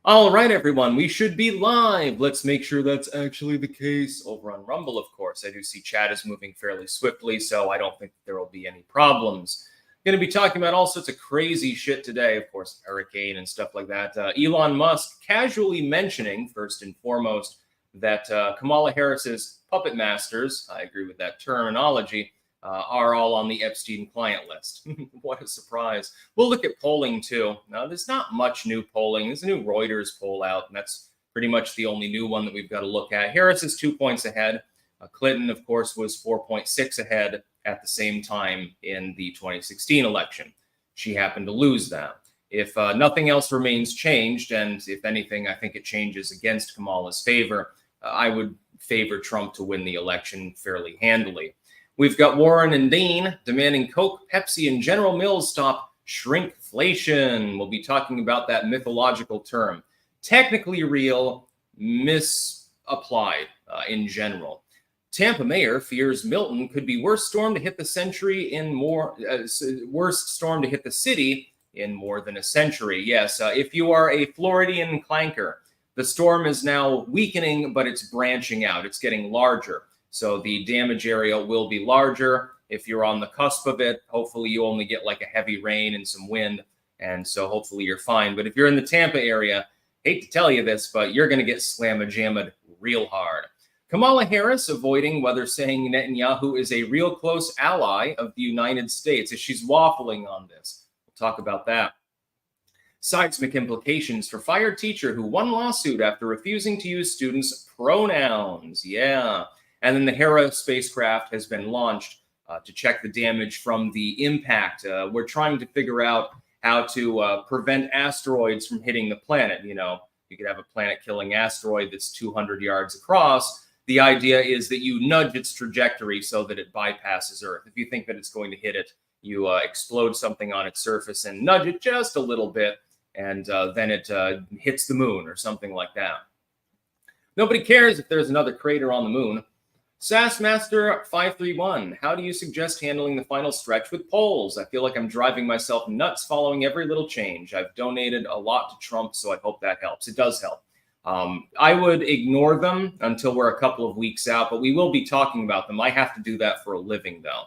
All right, everyone, we should be live. Let's make sure that's actually the case over on Rumble, of course. I do see chat is moving fairly swiftly, so I don't think there will be any problems. Going to be talking about all sorts of crazy shit today, of course, hurricane and stuff like that. Elon Musk casually mentioning, first and foremost, that Kamala Harris's puppet masters, I agree with that terminology, are all on the Epstein client list. What a surprise. We'll look at polling too. Now, there's not much new polling. There's a new Reuters poll out, and that's pretty much the only new one that we've got to look at. Harris is 2 points ahead. Clinton, of course, was 4.6 ahead at the same time in the 2016 election. She happened to lose that. If nothing else remains changed, and if anything, I think it changes against Kamala's favor, I would favor Trump to win the election fairly handily. We've got Warren and Dean demanding Coke, Pepsi, and General Mills stop shrinkflation. We'll be talking about that mythological term. Technically real, misapplied in general. Tampa mayor fears Milton could be worst storm to hit the city in more than a century. Yes, if you are a Floridian clanker, the storm is now weakening, but it's branching out. It's getting larger. So the damage area will be larger. If you're on the cusp of it, hopefully you only get like a heavy rain and some wind. And so hopefully you're fine. But if you're in the Tampa area, hate to tell you this, but you're going to get slamma-jammed real hard. Kamala Harris avoiding whether saying Netanyahu is a real close ally of the United States as she's waffling on this. We'll talk about that. Seismic implications for fired teacher who won lawsuit after refusing to use students' pronouns. Yeah. And then the Hera spacecraft has been launched to check the damage from the impact. We're trying to figure out how to prevent asteroids from hitting the planet. You know, you could have a planet-killing asteroid that's 200 yards across. The idea is that you nudge its trajectory so that it bypasses Earth. If you think that it's going to hit it, you explode something on its surface and nudge it just a little bit, and then it hits the moon or something like that. Nobody cares if there's another crater on the moon. SassMaster531, how do you suggest handling the final stretch with polls? I feel like I'm driving myself nuts following every little change. I've donated a lot to Trump, so I hope that helps. It does help. I would ignore them until we're a couple of weeks out, but we will be talking about them. I have to do that for a living, though.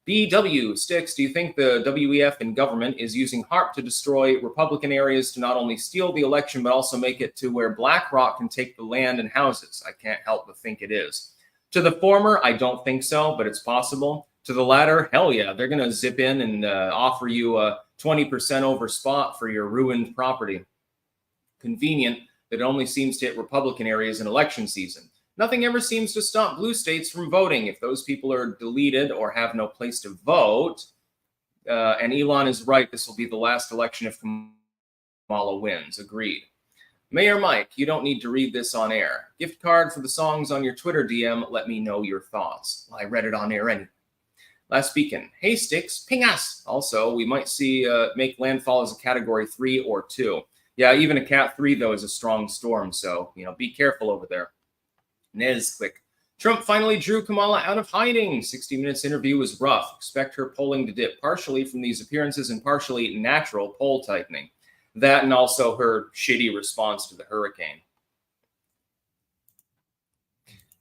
BW Sticks, do you think the WEF and government is using HARP to destroy Republican areas to not only steal the election, but also make it to where BlackRock can take the land and houses? I can't help but think it is. To the former, I don't think so, but it's possible. To the latter, hell yeah, they're going to zip in and offer you a 20% over spot for your ruined property. Convenient that it only seems to hit Republican areas in election season. Nothing ever seems to stop blue states from voting. If those people are deleted or have no place to vote, and Elon is right, this will be the last election if Kamala wins. Agreed. Mayor Mike, you don't need to read this on air. Gift card for the songs on your Twitter DM. Let me know your thoughts. Well, I read it on air anyway. Last weekend. Hey, Sticks, ping us. Also, we might see make landfall as a Category 3 or 2. Yeah, even a Cat 3, though, is a strong storm. So, be careful over there. Nesclick. Trump finally drew Kamala out of hiding. 60 Minutes interview was rough. Expect her polling to dip partially from these appearances and partially natural poll tightening. That and also her shitty response to the hurricane.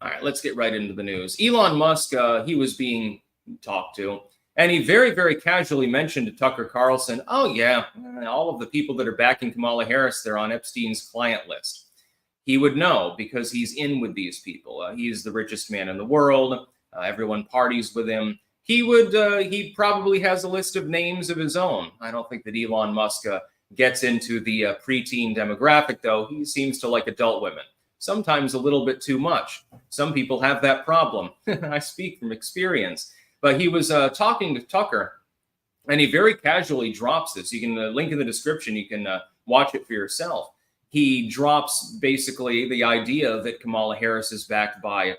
All right, let's get right into the news. Elon Musk, he was being talked to, and he very, very casually mentioned to Tucker Carlson, oh, yeah, all of the people that are backing Kamala Harris, they're on Epstein's client list. He would know because he's in with these people. He's the richest man in the world. Everyone parties with him. He probably has a list of names of his own. I don't think that Elon Musk gets into the preteen demographic, though. He seems to like adult women, sometimes a little bit too much. Some people have that problem. I speak from experience. But he was talking to Tucker, and he very casually drops this. You can link in the description. You can watch it for yourself. He drops basically the idea that Kamala Harris is backed by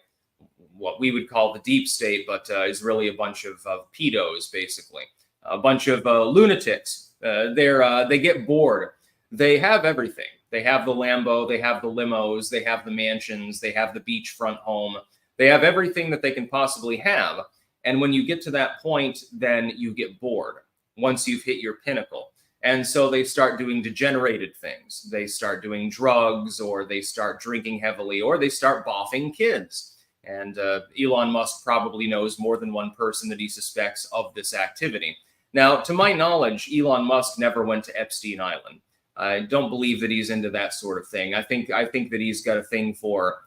what we would call the deep state, but is really a bunch of pedos, basically. A bunch of lunatics. They get bored. They have everything. They have the Lambo, they have the limos, they have the mansions, they have the beachfront home. They have everything that they can possibly have. And when you get to that point, then you get bored once you've hit your pinnacle. And so they start doing degenerated things. They start doing drugs, or they start drinking heavily, or they start boffing kids. And Elon Musk probably knows more than one person that he suspects of this activity. Now, to my knowledge, Elon Musk never went to Epstein Island. I don't believe that he's into that sort of thing. I think that he's got a thing for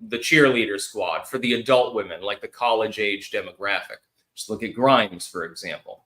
the cheerleader squad, for the adult women, like the college-age demographic. Just look at Grimes, for example.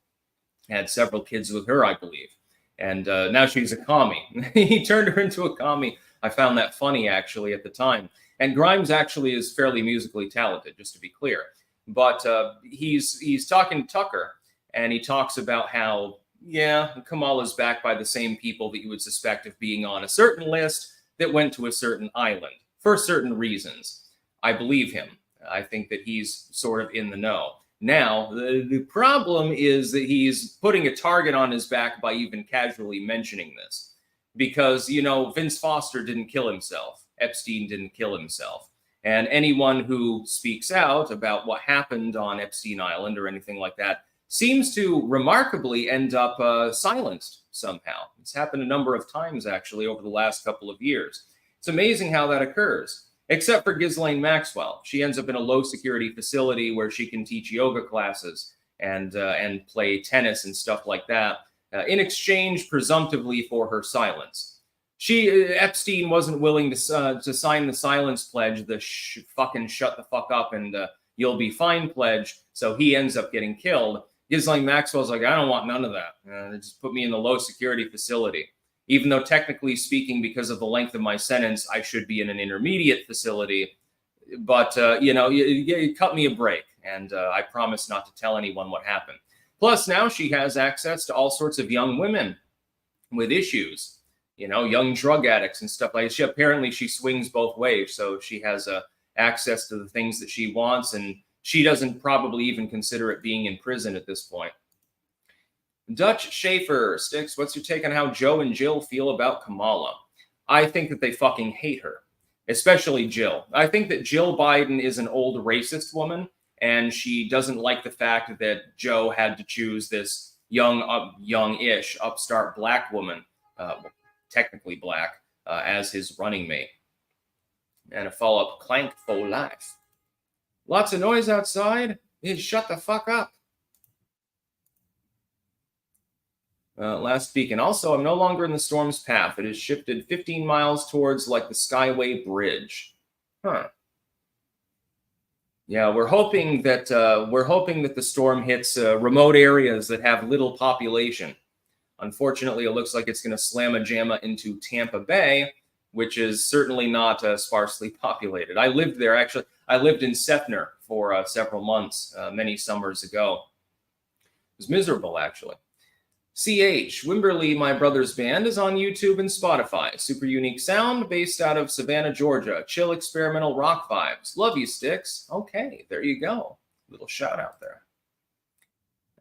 Had several kids with her, I believe. And now she's a commie. He turned her into a commie. I found that funny, actually, at the time. And Grimes actually is fairly musically talented, just to be clear. But he's talking to Tucker, and he talks about how, yeah, Kamala's backed by the same people that you would suspect of being on a certain list that went to a certain island for certain reasons. I believe him. I think that he's sort of in the know. Now, the problem is that he's putting a target on his back by even casually mentioning this. Because, you know, Vince Foster didn't kill himself. Epstein didn't kill himself. And anyone who speaks out about what happened on Epstein Island or anything like that seems to remarkably end up silenced somehow. It's happened a number of times, actually, over the last couple of years. It's amazing how that occurs. Except for Ghislaine Maxwell. She ends up in a low-security facility where she can teach yoga classes and play tennis and stuff like that, in exchange, presumptively, for her silence. Epstein wasn't willing to sign the silence pledge, the fucking shut the fuck up and you'll be fine pledge, so he ends up getting killed. Ghislaine Maxwell's like, I don't want none of that. Just put me in the low-security facility. Even though technically speaking, because of the length of my sentence, I should be in an intermediate facility. But, you know, you cut me a break. And I promise not to tell anyone what happened. Plus, now she has access to all sorts of young women with issues. You know, young drug addicts and stuff like that. Apparently, she swings both ways. So she has access to the things that she wants. And she doesn't probably even consider it being in prison at this point. Dutch Schaefer, Sticks, what's your take on how Joe and Jill feel about Kamala? I think that they fucking hate her, especially Jill. I think that Jill Biden is an old racist woman, and she doesn't like the fact that Joe had to choose this young-ish upstart black woman, technically black, as his running mate. And a follow-up, clank for life. Lots of noise outside. Shut the fuck up. Last beacon. Also, I'm no longer in the storm's path. It has shifted 15 miles towards, like, the Skyway Bridge. Huh. Yeah, we're hoping that the storm hits remote areas that have little population. Unfortunately, it looks like it's going to slam a jamma into Tampa Bay, which is certainly not sparsely populated. I lived there, actually. I lived in Sethner for several months, many summers ago. It was miserable, actually. CH, Wimberley, My Brother's Band, is on YouTube and Spotify. Super unique sound, based out of Savannah, Georgia. Chill experimental rock vibes. Love you, Sticks. Okay, there you go. Little shout out there.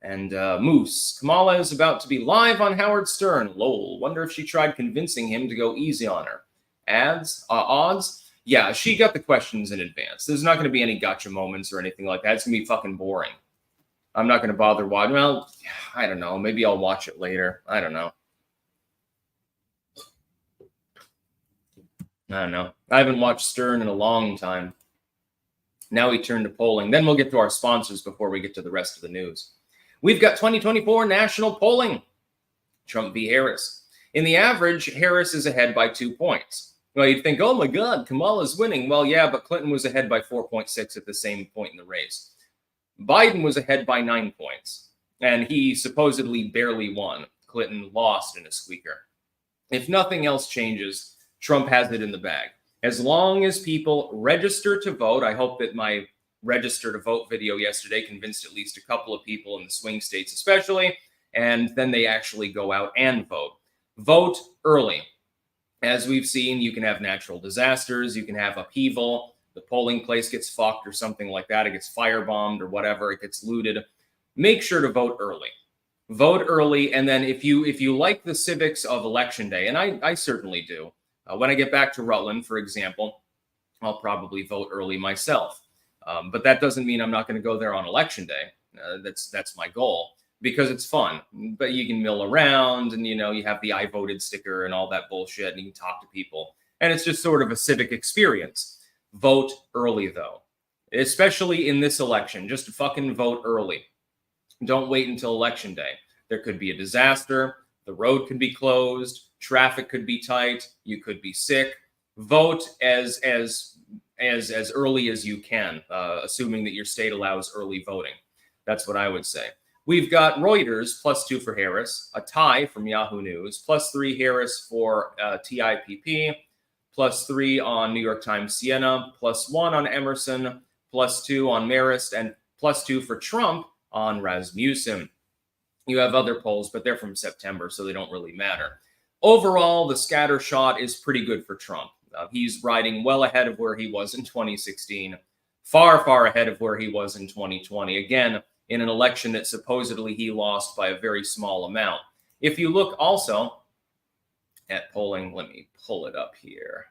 And Moose, Kamala is about to be live on Howard Stern. Lol, wonder if she tried convincing him to go easy on her. Odds? Yeah, she got the questions in advance. There's not going to be any gotcha moments or anything like that. It's going to be fucking boring. I'm not going to bother watching. Well, I don't know. Maybe I'll watch it later. I don't know. I haven't watched Stern in a long time. Now we turn to polling. Then we'll get to our sponsors before we get to the rest of the news. We've got 2024 national polling. Trump v. Harris. In the average, Harris is ahead by 2 points. Well, you'd think, oh my God, Kamala's winning. Well, yeah, but Clinton was ahead by 4.6 at the same point in the race. Biden was ahead by 9 points, and he supposedly barely won. Clinton lost in a squeaker. If nothing else changes, Trump has it in the bag. As long as people register to vote, I hope that my register to vote video yesterday convinced at least a couple of people in the swing states especially, and then they actually go out and vote. Vote early. As we've seen, you can have natural disasters, you can have upheaval, the polling place gets fucked or something like that, it gets firebombed or whatever, it gets looted. Make sure to vote early. Vote early, and then if you like the civics of Election Day, and I certainly do, when I get back to Rutland, for example, I'll probably vote early myself. But that doesn't mean I'm not going to go there on Election Day. That's my goal. because it's fun. But you can mill around and, you have the I voted sticker and all that bullshit, and you can talk to people. And it's just sort of a civic experience. Vote early, though, especially in this election. Just fucking vote early. Don't wait until election day. There could be a disaster. The road could be closed. Traffic could be tight. You could be sick. Vote as early as you can, assuming that your state allows early voting. That's what I would say. We've got Reuters, +2 for Harris, a tie from Yahoo News, +3 Harris for TIPP, +3 on New York Times Siena, +1 on Emerson, +2 on Marist, and +2 for Trump on Rasmussen. You have other polls, but they're from September, so they don't really matter. Overall, the scatter shot is pretty good for Trump. He's riding well ahead of where he was in 2016, far, far ahead of where he was in 2020. Again, in an election that supposedly he lost by a very small amount. If you look also at polling, let me pull it up here.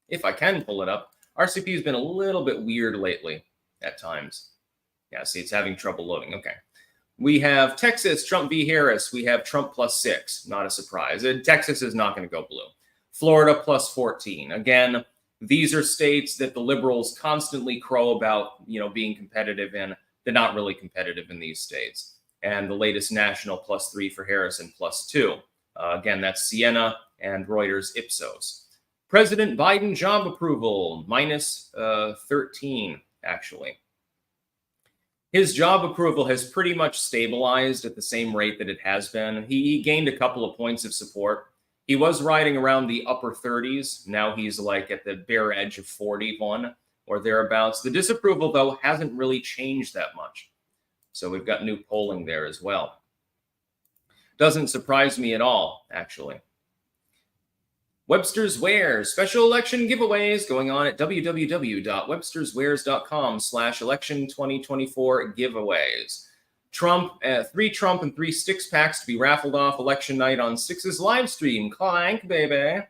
If I can pull it up, RCP has been a little bit weird lately at times. Yeah, see, it's having trouble loading. Okay. We have Texas, Trump v. Harris. We have Trump +6. Not a surprise. Texas is not going to go blue. Florida +14. Again, these are states that the liberals constantly crow about, being competitive in. They're not really competitive in these states. And the latest national +3 for Harris and +2. Again, that's Siena and Reuters Ipsos. President Biden job approval, -13, actually. His job approval has pretty much stabilized at the same rate that it has been. He gained a couple of points of support. He was riding around the upper 30s. Now he's like at the bare edge of 41 or thereabouts. The disapproval, though, hasn't really changed that much. So we've got new polling there as well. Doesn't surprise me at all, actually. Webster's Wares, special election giveaways going on at www.websterswares.com/election2024 giveaways. Trump, 3 Trump and 3 Sticks packs to be raffled off election night on Six's live stream. Clank, baby.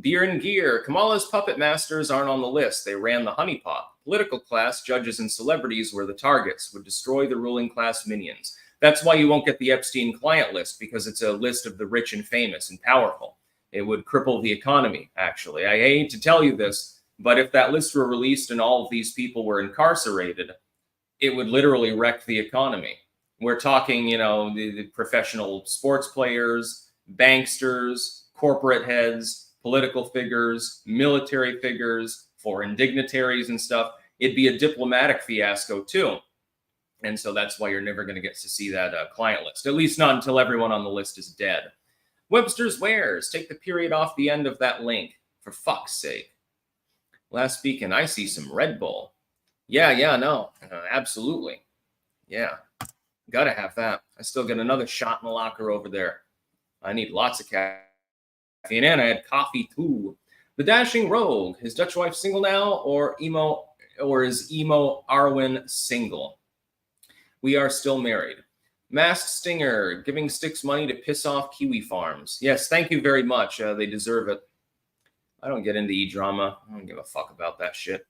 Beer and gear. Kamala's puppet masters aren't on the list. They ran the honeypot. Political class, judges, and celebrities were the targets, would destroy the ruling class minions. That's why you won't get the Epstein client list, because it's a list of the rich and famous and powerful. It would cripple the economy, actually. I hate to tell you this, but if that list were released and all of these people were incarcerated, it would literally wreck the economy. We're talking, the professional sports players, banksters, corporate heads, political figures, military figures, foreign dignitaries and stuff. It'd be a diplomatic fiasco, too. And so that's why you're never going to get to see that client list, at least not until everyone on the list is dead. Webster's Wares, take the period off the end of that link, for fuck's sake. Last weekend, I see some Red Bull. Yeah, no, absolutely. Yeah, gotta have that. I still got another shot in the locker over there. I need lots of caffeine, and I had coffee too. The Dashing Rogue, is Dutch wife single now, or is Emo Arwen single? We are still married. Masked Stinger, giving Sticks money to piss off Kiwi farms. Yes, thank you very much. They deserve it. I don't get into e-drama. I don't give a fuck about that shit.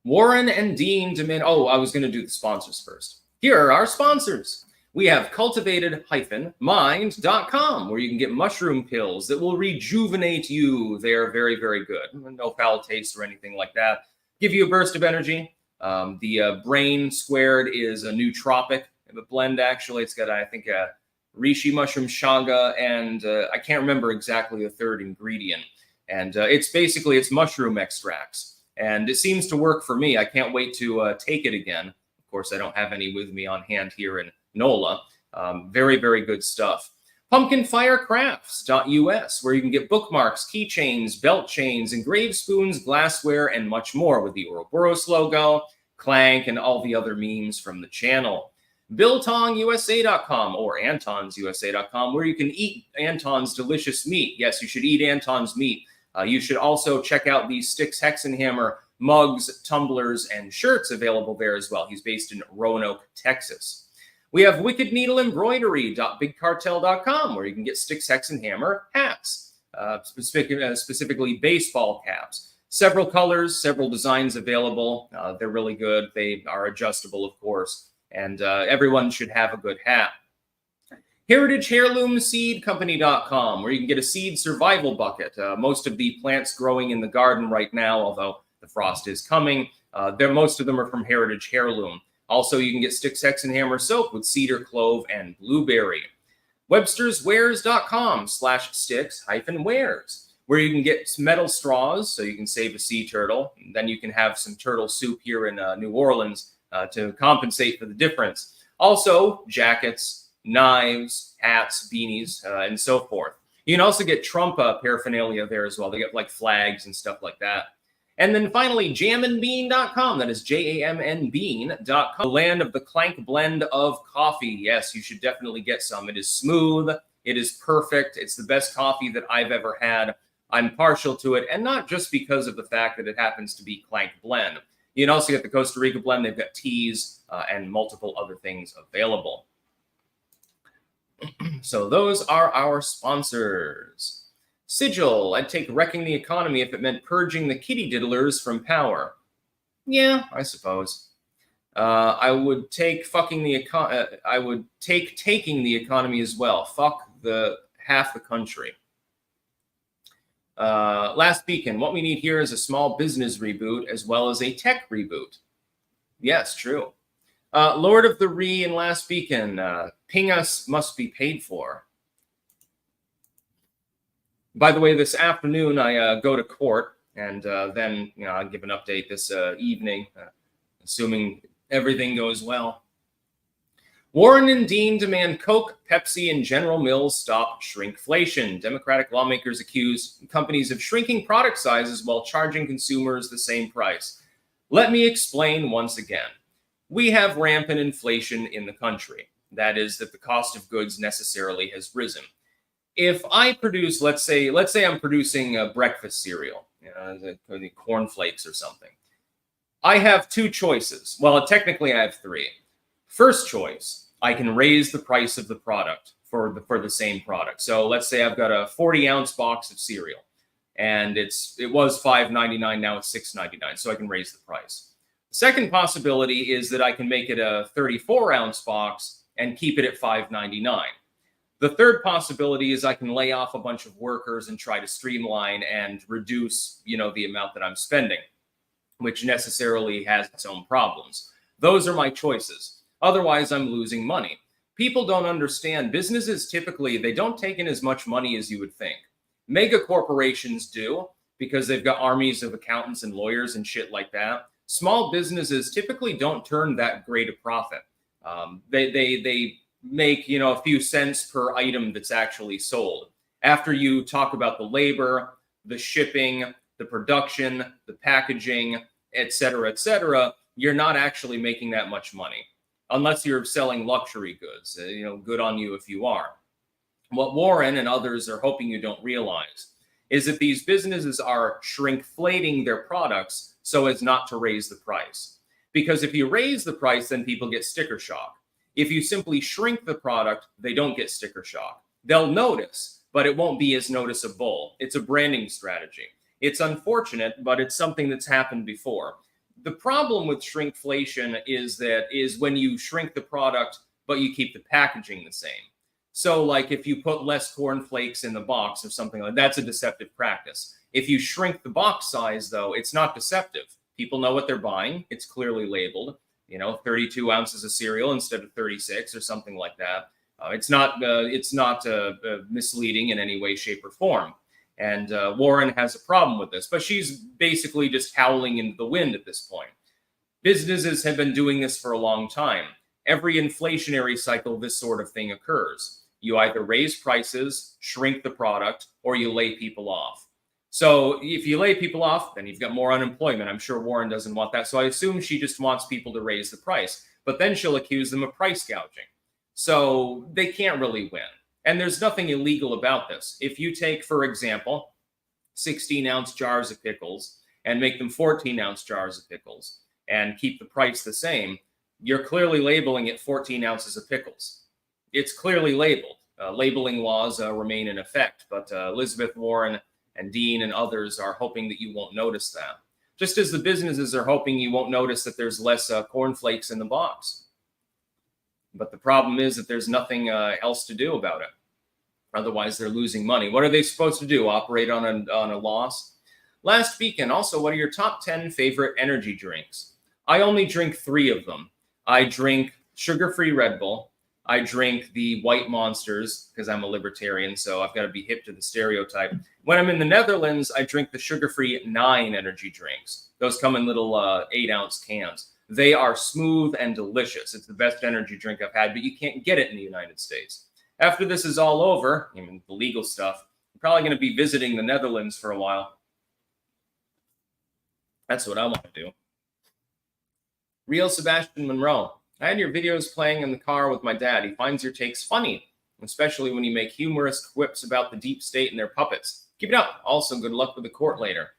Warren and Dean demand... Oh, I was going to do the sponsors first. Here are our sponsors. We have cultivated-mind.com, where you can get mushroom pills that will rejuvenate you. They are very, very good. No foul taste or anything like that. Give you a burst of energy. The Brain Squared is a nootropic. The blend, actually, it's got, I think, a reishi mushroom shaga, and I can't remember exactly the third ingredient. And it's mushroom extracts, and it seems to work for me. I can't wait to take it again. Of course, I don't have any with me on hand here in NOLA. Very, very good stuff. Pumpkinfirecrafts.us, where you can get bookmarks, keychains, belt chains, engraved spoons, glassware, and much more with the Ouroboros logo, Clank, and all the other memes from the channel. BiltongUSA.com or AntonsUSA.com, where you can eat Anton's delicious meat. Yes, you should eat Anton's meat. You should also check out the Sticks Hexenhammer mugs, tumblers, and shirts available there as well. He's based in Roanoke, Texas. We have Wicked Needle Embroidery.bigcartel.com, where you can get Sticks Hexenhammer hats, specifically baseball caps. Several colors, several designs available. They're really good. They are adjustable, of course. and everyone should have a good hat. HeritageHeirloomSeedCompany.com, where you can get a seed survival bucket. Most of the plants growing in the garden right now, although the frost is coming, most of them are from Heritage Heirloom. Also, you can get Sticks, Hex, and Hammer soap with cedar, clove, and blueberry. Webster'sWares.com/sticks-wares, where you can get metal straws so you can save a sea turtle. And then you can have some turtle soup here in New Orleans to compensate for the difference. Also, jackets, knives, hats, beanies, and so forth. You can also get Trump paraphernalia there as well. They get like flags and stuff like that. And then finally, jamandbean.com. That is JAMNbean.com. The land of the clank blend of coffee. Yes, you should definitely get some. It is smooth. It is perfect. It's the best coffee that I've ever had. I'm partial to it, and not just because of the fact that it happens to be clank blend. You can also get the Costa Rica blend. They've got teas and multiple other things available. So those are our sponsors. Sigil, I'd take wrecking the economy if it meant purging the kitty diddlers from power. Yeah, I suppose. I would take taking the economy as well. Fuck half the country. Last Beacon, what we need here is a small business reboot as well as a tech reboot. Yes, true. Lord of the Re and Last Beacon, ping us must be paid for. By the way, this afternoon I go to court, and then I'll give an update this evening, assuming everything goes well. Warren and Dean demand Coke, Pepsi, and General Mills stop shrinkflation. Democratic lawmakers accuse companies of shrinking product sizes while charging consumers the same price. Let me explain once again. We have rampant inflation in the country. That is, that the cost of goods necessarily has risen. If I produce, let's say I'm producing a breakfast cereal, cornflakes or something. I have two choices. Well, technically I have three. First choice, I can raise the price of the product for the same product. So let's say I've got a 40-ounce box of cereal, and it was $5.99, now it's $6.99, so I can raise the price. The second possibility is that I can make it a 34-ounce box and keep it at $5.99. The third possibility is I can lay off a bunch of workers and try to streamline and reduce, the amount that I'm spending, which necessarily has its own problems. Those are my choices. Otherwise, I'm losing money. People don't understand. Businesses typically, they don't take in as much money as you would think. Mega corporations do, because they've got armies of accountants and lawyers and shit like that. Small businesses typically don't turn that great a profit. They make, a few cents per item that's actually sold. After you talk about the labor, the shipping, the production, the packaging, et cetera, you're not actually making that much money unless you're selling luxury goods. Good on you if you are. What Warren and others are hoping you don't realize is that these businesses are shrinkflating their products so as not to raise the price. Because if you raise the price, then people get sticker shock. If you simply shrink the product, they don't get sticker shock. They'll notice, but it won't be as noticeable. It's a branding strategy. It's unfortunate, but it's something that's happened before. The problem with shrinkflation is when you shrink the product, but you keep the packaging the same. So like if you put less cornflakes in the box or something like that, that's a deceptive practice. If you shrink the box size, though, it's not deceptive. People know what they're buying. It's clearly labeled. 32 ounces of cereal instead of 36 or something like that. It's not misleading in any way, shape, or form. And Warren has a problem with this, but she's basically just howling into the wind at this point. Businesses have been doing this for a long time. Every inflationary cycle, this sort of thing occurs. You either raise prices, shrink the product, or you lay people off. So if you lay people off, then you've got more unemployment. I'm sure Warren doesn't want that. So I assume she just wants people to raise the price. But then she'll accuse them of price gouging. So they can't really win. And there's nothing illegal about this. If you take, for example, 16-ounce jars of pickles and make them 14-ounce jars of pickles and keep the price the same, you're clearly labeling it 14 ounces of pickles. It's clearly labeled. Labeling laws remain in effect. But Elizabeth Warren and Dean and others are hoping that you won't notice that. Just as the businesses are hoping you won't notice that there's less cornflakes in the box. But the problem is that there's nothing else to do about it. Otherwise, they're losing money. What are they supposed to do? Operate on a loss? Last weekend, also, what are your top 10 favorite energy drinks? I only drink 3 of them. I drink sugar-free Red Bull. I drink the White Monsters because I'm a libertarian, so I've got to be hip to the stereotype. When I'm in the Netherlands, I drink the sugar-free 9 energy drinks. Those come in little 8-ounce cans. They are smooth and delicious. It's the best energy drink I've had, but you can't get it in the United States. After this is all over, I mean, the legal stuff, I'm probably going to be visiting the Netherlands for a while. That's what I want to do. Real Sebastian Monroe. I had your videos playing in the car with my dad. He finds your takes funny, especially when you make humorous quips about the deep state and their puppets. Keep it up. Also, good luck with the court later.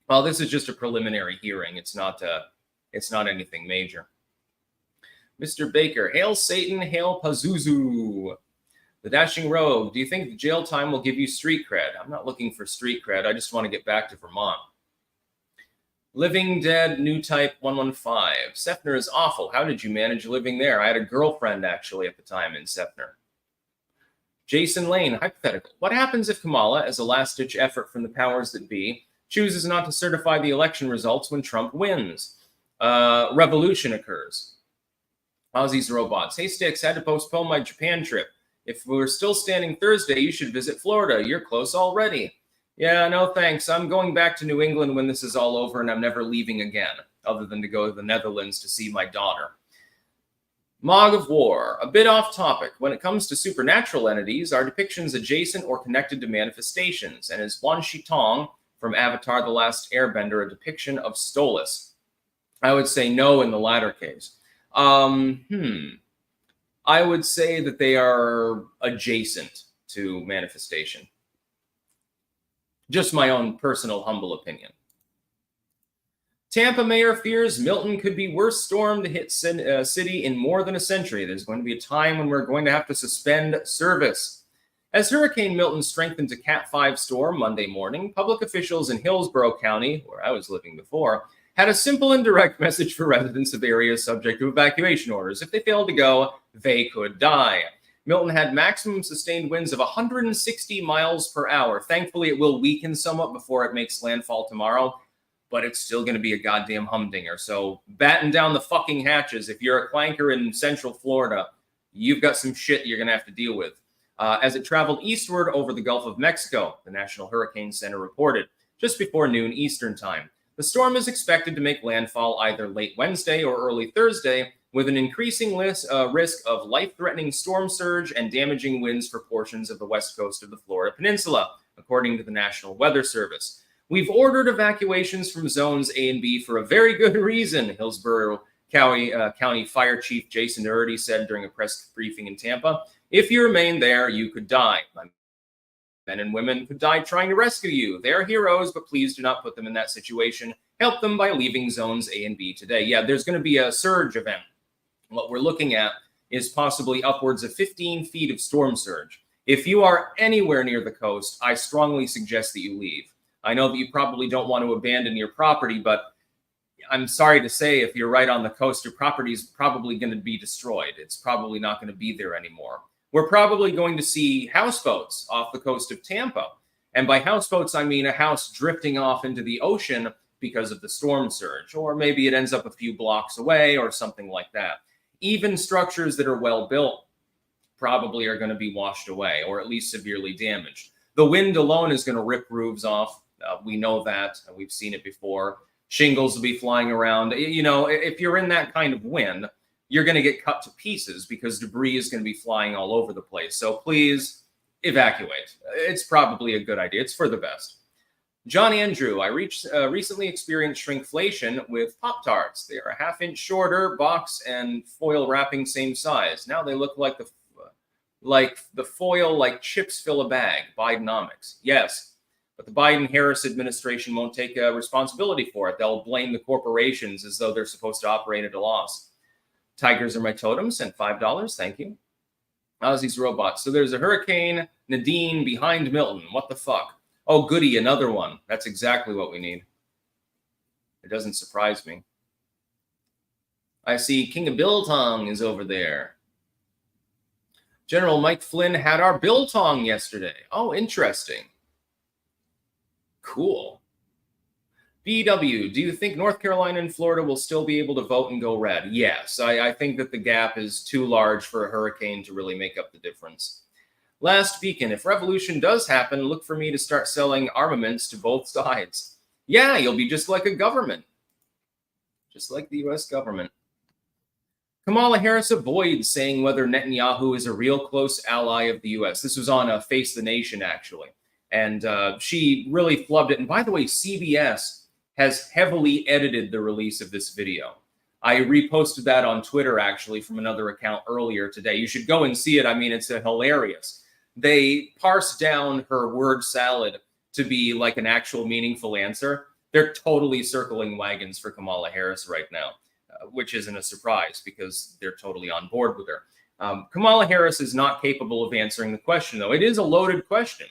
Well, this is just a preliminary hearing. It's not anything major. Mr. Baker. Hail Satan, hail Pazuzu. The Dashing Rogue. Do you think the jail time will give you street cred? I'm not looking for street cred. I just want to get back to Vermont. Living Dead, New Type 115. Sefner is awful. How did you manage living there? I had a girlfriend, actually, at the time in Sefner. Jason Lane, hypothetical. What happens if Kamala, as a last-ditch effort from the powers that be, chooses not to certify the election results when Trump wins? Revolution occurs. Ozzy's Robots. Hey, Sticks, had to postpone my Japan trip. If we're still standing Thursday, you should visit Florida. You're close already. Yeah, no thanks. I'm going back to New England when this is all over, and I'm never leaving again, other than to go to the Netherlands to see my daughter. Mog of War. A bit off topic. When it comes to supernatural entities, are depictions adjacent or connected to manifestations? And is Wan Shi Tong from Avatar The Last Airbender a depiction of Stolas? I would say no in the latter case. I would say that they are adjacent to manifestation. Just my own personal humble opinion. Tampa mayor fears Milton could be worst storm to hit city in more than a century. There's going to be a time when we're going to have to suspend service. As Hurricane Milton strengthened to Cat 5 storm Monday morning, public officials in Hillsborough County, where I was living before, had a simple and direct message for residents of areas subject to evacuation orders. If they failed to go, they could die. Milton had maximum sustained winds of 160 miles per hour. Thankfully, it will weaken somewhat before it makes landfall tomorrow, but it's still going to be a goddamn humdinger. So batten down the fucking hatches. If you're a clanker in Central Florida, you've got some shit you're going to have to deal with. As it traveled eastward over the Gulf of Mexico, the National Hurricane Center reported, just before noon Eastern time. The storm is expected to make landfall either late Wednesday or early Thursday, with an increasing risk of life-threatening storm surge and damaging winds for portions of the west coast of the Florida Peninsula, according to the National Weather Service. We've ordered evacuations from zones A and B for a very good reason, Hillsborough County Fire Chief Jason Doherty said during a press briefing in Tampa. If you remain there, you could die. Men and women could die trying to rescue you. They're heroes, but please do not put them in that situation. Help them by leaving zones A and B today. Yeah, there's going to be a surge event. What we're looking at is possibly upwards of 15 feet of storm surge. If you are anywhere near the coast, I strongly suggest that you leave. I know that you probably don't want to abandon your property, but I'm sorry to say, if you're right on the coast, your property is probably going to be destroyed. It's probably not going to be there anymore. We're probably going to see houseboats off the coast of Tampa. And by houseboats, I mean a house drifting off into the ocean because of the storm surge. Or maybe it ends up a few blocks away or something like that. Even structures that are well built probably are going to be washed away or at least severely damaged. The wind alone is going to rip roofs off. We know that. We've seen it before. Shingles will be flying around. You know, if you're in that kind of wind, you're going to get cut to pieces because debris is going to be flying all over the place. So please evacuate. It's probably a good idea. It's for the best. John Andrew, I recently experienced shrinkflation with Pop-Tarts. They are a half-inch shorter, box and foil wrapping same size. Now they look like the foil like chips fill a bag. Bidenomics. Yes, but the Biden-Harris administration won't take responsibility for it. They'll blame the corporations as though they're supposed to operate at a loss. Tigers are my totem. Sent $5. Thank you. Ozzy's Robots. So there's a Hurricane Nadine behind Milton. What the fuck? Oh, goody, another one. That's exactly what we need. It doesn't surprise me. I see King of Biltong is over there. General Mike Flynn had our biltong yesterday. Oh, interesting. Cool. BW, do you think North Carolina and Florida will still be able to vote and go red? Yes, I think that the gap is too large for a hurricane to really make up the difference. Last Beacon, if revolution does happen, look for me to start selling armaments to both sides. Yeah, you'll be just like a government. Just like the US government. Kamala Harris avoids saying whether Netanyahu is a real close ally of the US. This was on Face the Nation, actually. And she really flubbed it. And by the way, CBS has heavily edited the release of this video. I reposted that on Twitter, actually, from another account earlier today. You should go and see it. I mean, it's hilarious. They parse down her word salad to be like an actual meaningful answer. They're totally circling wagons for Kamala Harris right now, which isn't a surprise because they're totally on board with her. Kamala Harris is not capable of answering the question, though. It is a loaded question.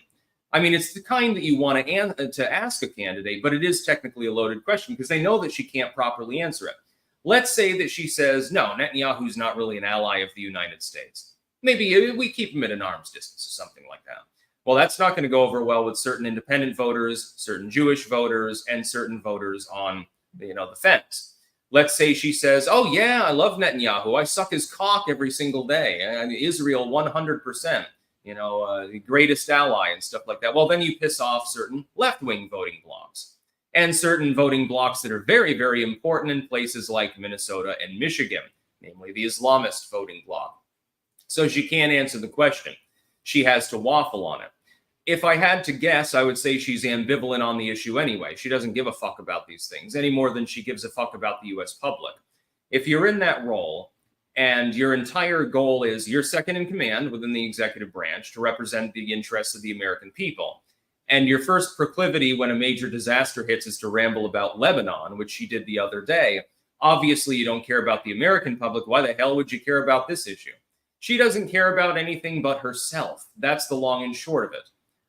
I mean, it's the kind that you want to ask a candidate, but it is technically a loaded question because they know that she can't properly answer it. Let's say that she says, no, Netanyahu's not really an ally of the United States. Maybe we keep him at an arm's distance or something like that. Well, that's not going to go over well with certain independent voters, certain Jewish voters, and certain voters on, the fence. Let's say she says, oh, yeah, I love Netanyahu. I suck his cock every single day. Israel 100%. The greatest ally and stuff like that. Well, then you piss off certain left-wing voting blocs and certain voting blocs that are very, very important in places like Minnesota and Michigan, namely the Islamist voting bloc. So she can't answer the question. She has to waffle on it. If I had to guess, I would say she's ambivalent on the issue anyway. She doesn't give a fuck about these things any more than she gives a fuck about the U.S. public. If you're in that role, and your entire goal is you're second in command within the executive branch to represent the interests of the American people. And your first proclivity when a major disaster hits is to ramble about Lebanon, which she did the other day. Obviously, you don't care about the American public. Why the hell would you care about this issue? She doesn't care about anything but herself. That's the long and short of it.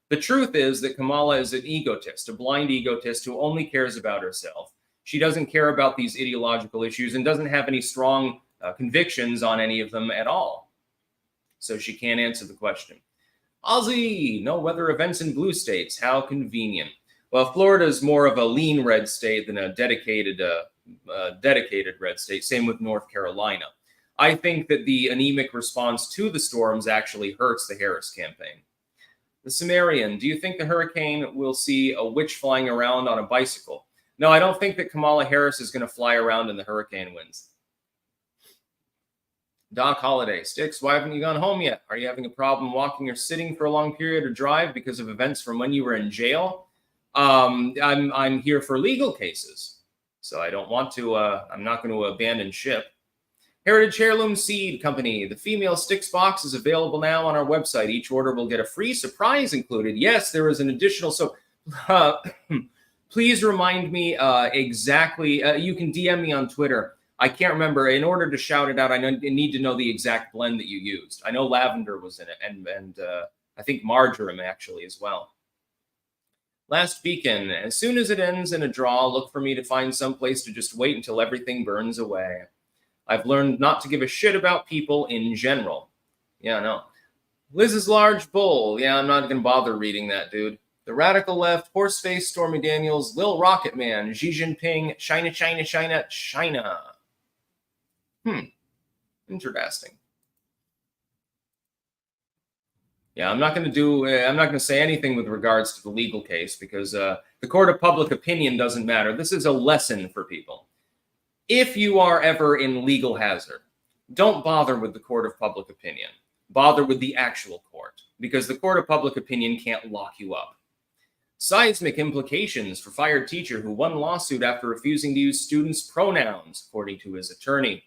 The truth is that Kamala is an egotist, a blind egotist who only cares about herself. She doesn't care about these ideological issues and doesn't have any strong convictions on any of them at all. So she can't answer the question. Aussie, no weather events in blue states. How convenient. Well, Florida is more of a lean red state than a dedicated red state. Same with North Carolina. I think that the anemic response to the storms actually hurts the Harris campaign. The Sumerian, do you think the hurricane will see a witch flying around on a bicycle? No, I don't think that Kamala Harris is going to fly around in the hurricane winds. Doc Holiday, Sticks, why haven't you gone home yet? Are you having a problem walking or sitting for a long period or drive because of events from when you were in jail? I'm here for legal cases, so I don't want to. I'm not going to abandon ship. Heritage Heirloom Seed Company. The female Sticks box is available now on our website. Each order will get a free surprise included. Yes, there is an additional. So please remind me exactly. You can DM me on Twitter. I can't remember. In order to shout it out, I need to know the exact blend that you used. I know lavender was in it, and I think marjoram actually as well. Last Beacon. As soon as it ends in a draw, look for me to find some place to just wait until everything burns away. I've learned not to give a shit about people in general. Yeah, no. Liz's Large Bull. Yeah, I'm not going to bother reading that, dude. The Radical Left, Horseface, Stormy Daniels, Lil Rocket Man, Xi Jinping, China, China, China, China. Interesting. Yeah, I'm not going to say anything with regards to the legal case because the court of public opinion doesn't matter. This is a lesson for people. If you are ever in legal hazard, don't bother with the court of public opinion. Bother with the actual court because the court of public opinion can't lock you up. Seismic implications for fired teacher who won lawsuit after refusing to use students' pronouns, according to his attorney.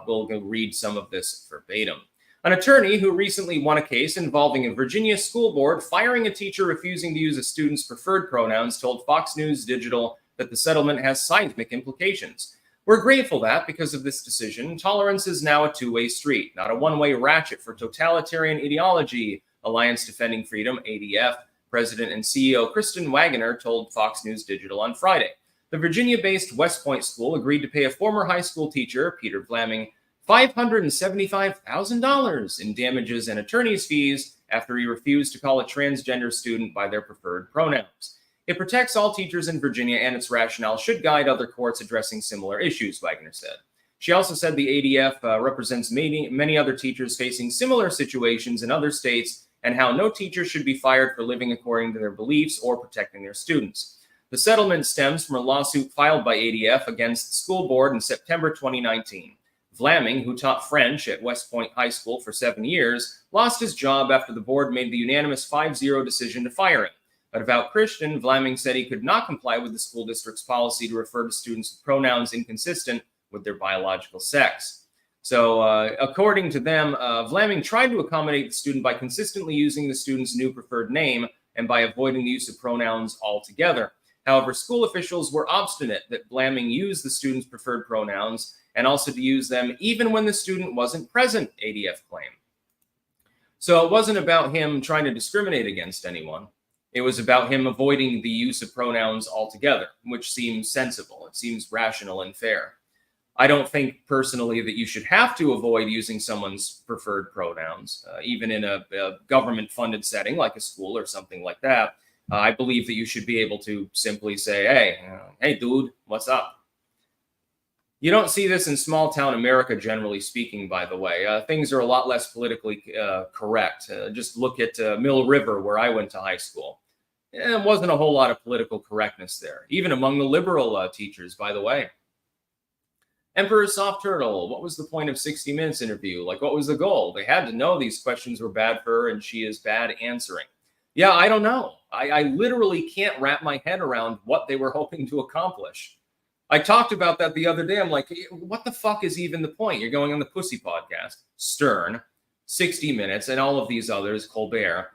We'll go read some of this verbatim. An attorney who recently won a case involving a Virginia school board firing a teacher refusing to use a student's preferred pronouns told Fox News Digital that the settlement has seismic implications. We're grateful that, because of this decision, tolerance is now a two-way street, not a one-way ratchet for totalitarian ideology, Alliance Defending Freedom, ADF, President and CEO Kristen Wagoner told Fox News Digital on Friday. The Virginia-based West Point School agreed to pay a former high school teacher, Peter Flaming, $575,000 in damages and attorney's fees after he refused to call a transgender student by their preferred pronouns. It protects all teachers in Virginia, and its rationale should guide other courts addressing similar issues, Wagner said. She also said the ADF represents many other teachers facing similar situations in other states, and how no teacher should be fired for living according to their beliefs or protecting their students. The settlement stems from a lawsuit filed by ADF against the school board in September 2019. Vlaming, who taught French at West Point High School for 7 years, lost his job after the board made the unanimous 5-0 decision to fire him. A devout Christian, Vlaming said he could not comply with the school district's policy to refer to students with pronouns inconsistent with their biological sex. So, according to them, Vlaming tried to accommodate the student by consistently using the student's new preferred name and by avoiding the use of pronouns altogether. However, school officials were obstinate that Vlaming used the student's preferred pronouns and also to use them even when the student wasn't present, ADF claimed. So it wasn't about him trying to discriminate against anyone. It was about him avoiding the use of pronouns altogether, which seems sensible. It seems rational and fair. I don't think personally that you should have to avoid using someone's preferred pronouns, even in a government-funded setting like a school or something like that. I believe that you should be able to simply say, hey, dude, what's up? You don't see this in small-town America, generally speaking, by the way. Things are a lot less politically correct. Just look at Mill River, where I went to high school. There wasn't a whole lot of political correctness there, even among the liberal teachers, by the way. Emperor Soft Turtle, what was the point of 60 Minutes interview? Like, what was the goal? They had to know these questions were bad for her, and she is bad answering. Yeah, I don't know. I literally can't wrap my head around what they were hoping to accomplish. I talked about that the other day. I'm like, what the fuck is even the point? You're going on the Pussy podcast, Stern, 60 Minutes, and all of these others, Colbert.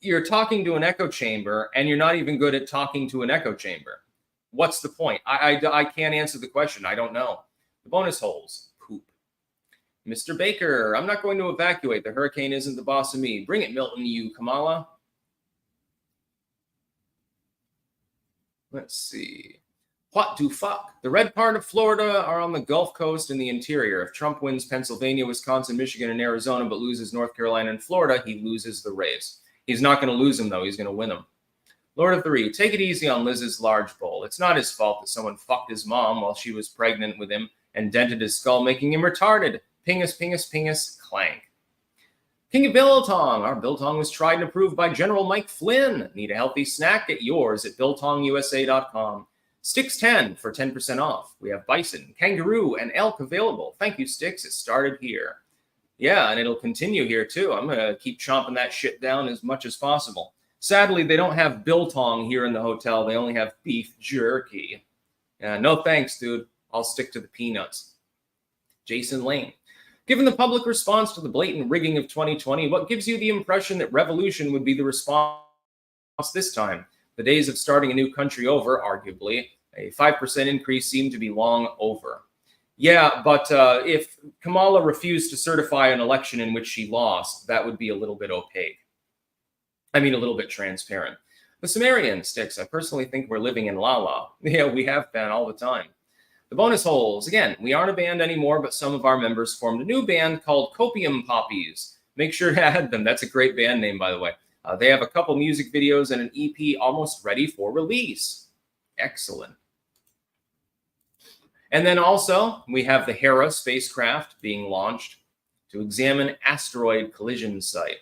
You're talking to an echo chamber, and you're not even good at talking to an echo chamber. What's the point? I can't answer the question. I don't know. The bonus holes, poop. Mr. Baker, I'm not going to evacuate. The hurricane isn't the boss of me. Bring it, Milton, you Kamala. Let's see. What do fuck? The red part of Florida are on the Gulf Coast and the interior. If Trump wins Pennsylvania, Wisconsin, Michigan, and Arizona, but loses North Carolina and Florida, he loses the race. He's not going to lose them, though. He's going to win them. Lord of the Reed, take it easy on Liz's large bowl. It's not his fault that someone fucked his mom while she was pregnant with him and dented his skull, making him retarded. Pingus, pingus, pingus, clank. King of Biltong. Our Biltong was tried and approved by General Mike Flynn. Need a healthy snack? Get yours at BiltongUSA.com. Sticks 10 for 10% off. We have bison, kangaroo, and elk available. Thank you, Sticks. It started here. Yeah, and it'll continue here, too. I'm going to keep chomping that shit down as much as possible. Sadly, they don't have biltong here in the hotel. They only have beef jerky. No thanks, dude. I'll stick to the peanuts. Jason Lane. Given the public response to the blatant rigging of 2020, what gives you the impression that revolution would be the response this time? The days of starting a new country over, arguably. A 5% increase seemed to be long over. Yeah, but if Kamala refused to certify an election in which she lost, that would be a little bit opaque. I mean, a little bit transparent. The Sumerian Sticks, I personally think we're living in la-la. Yeah, we have been all the time. The bonus holes. Again, we aren't a band anymore, but some of our members formed a new band called Copium Poppies. Make sure to add them. That's a great band name, by the way. They have a couple music videos and an EP almost ready for release. Excellent. And then also, we have the Hera spacecraft being launched to examine asteroid collision site.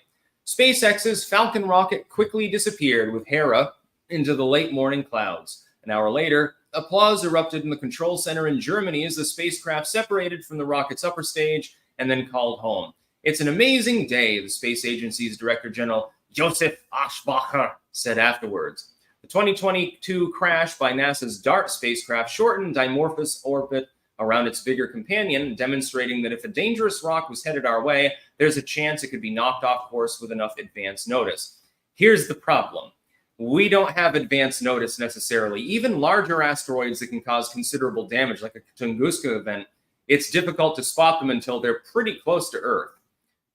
SpaceX's Falcon rocket quickly disappeared with Hera into the late morning clouds. An hour later, applause erupted in the control center in Germany as the spacecraft separated from the rocket's upper stage and then called home. It's an amazing day, the space agency's Director General Joseph Aschbacher said afterwards. The 2022 crash by NASA's DART spacecraft shortened dimorphous orbit around its bigger companion, demonstrating that if a dangerous rock was headed our way, there's a chance it could be knocked off course with enough advance notice. Here's the problem. We don't have advance notice necessarily. Even larger asteroids that can cause considerable damage, like a Tunguska event, it's difficult to spot them until they're pretty close to Earth.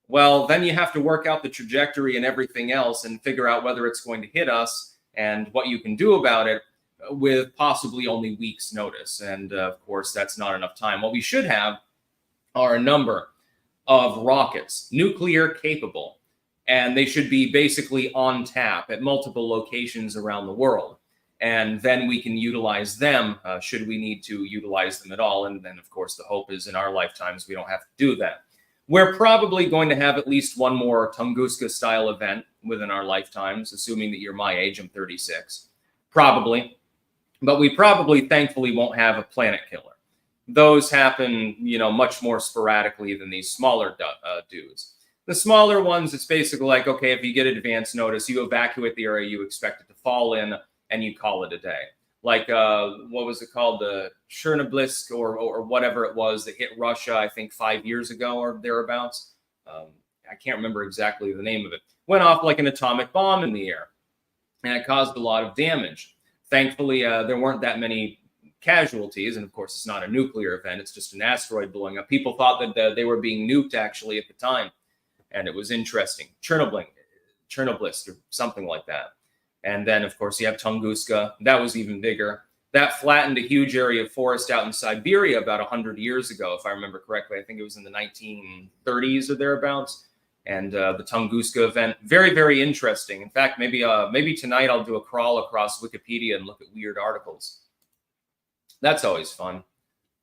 Well, then you have to work out the trajectory and everything else and figure out whether it's going to hit us and what you can do about it with possibly only weeks' notice. And, of course, that's not enough time. What we should have are a number of rockets, nuclear capable, and they should be basically on tap at multiple locations around the world. And then we can utilize them should we need to utilize them at all. And then, of course, the hope is in our lifetimes we don't have to do that. We're probably going to have at least one more Tunguska-style event within our lifetimes, assuming that you're my age. I'm 36. Probably. But we probably, thankfully, won't have a planet killer. Those happen, much more sporadically than these smaller dudes. The smaller ones, it's basically like, okay, if you get advance notice, you evacuate the area you expect it to fall in, and you call it a day. Like, what was it called? The Chernobyl or whatever it was that hit Russia, I think 5 years ago or thereabouts. I can't remember exactly the name of it. Went off like an atomic bomb in the air, and it caused a lot of damage. Thankfully, there weren't that many casualties, and of course, it's not a nuclear event. It's just an asteroid blowing up. People thought that they were being nuked, actually, at the time, and it was interesting. Chernobyl or something like that. And then, of course, you have Tunguska. That was even bigger. That flattened a huge area of forest out in Siberia about 100 years ago, if I remember correctly. I think it was in the 1930s or thereabouts. And the Tunguska event, very, very interesting. In fact, maybe tonight I'll do a crawl across Wikipedia and look at weird articles. That's always fun.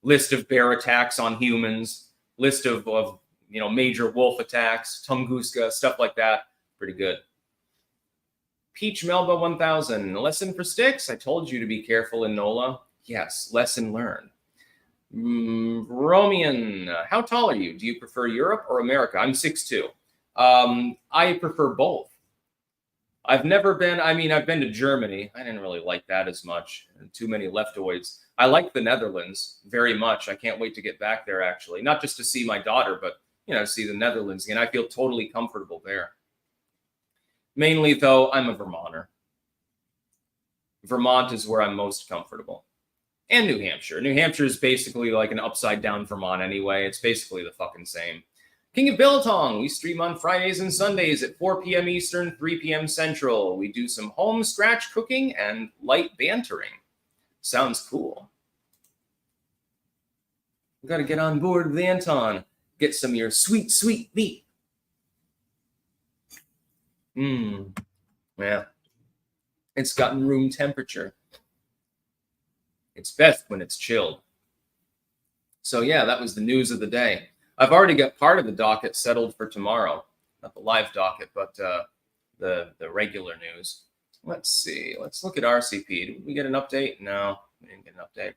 List of bear attacks on humans. List of major wolf attacks, Tunguska, stuff like that. Pretty good. Peach Melba 1000, lesson for sticks. I told you to be careful in NOLA. Yes, lesson learned. Romian, how tall are you? Do you prefer Europe or America? I'm 6'2". I prefer both. I've been to Germany. I didn't really like that as much. Too many leftoids. I like the Netherlands very much. I can't wait to get back there, actually. Not just to see my daughter, but, see the Netherlands again. I feel totally comfortable there. Mainly, though, I'm a Vermonter. Vermont is where I'm most comfortable. And New Hampshire. New Hampshire is basically like an upside-down Vermont anyway. It's basically the fucking same. King of Biltong. We stream on Fridays and Sundays at 4 p.m. Eastern, 3 p.m. Central. We do some home scratch cooking and light bantering. Sounds cool. We got to get on board with Anton. Get some of your sweet, sweet meat. Yeah. It's gotten room temperature. It's best when it's chilled. So yeah, that was the news of the day. I've already got part of the docket settled for tomorrow. Not the live docket, but the regular news. Let's see. Let's look at RCP. Did we get an update? No, we didn't get an update.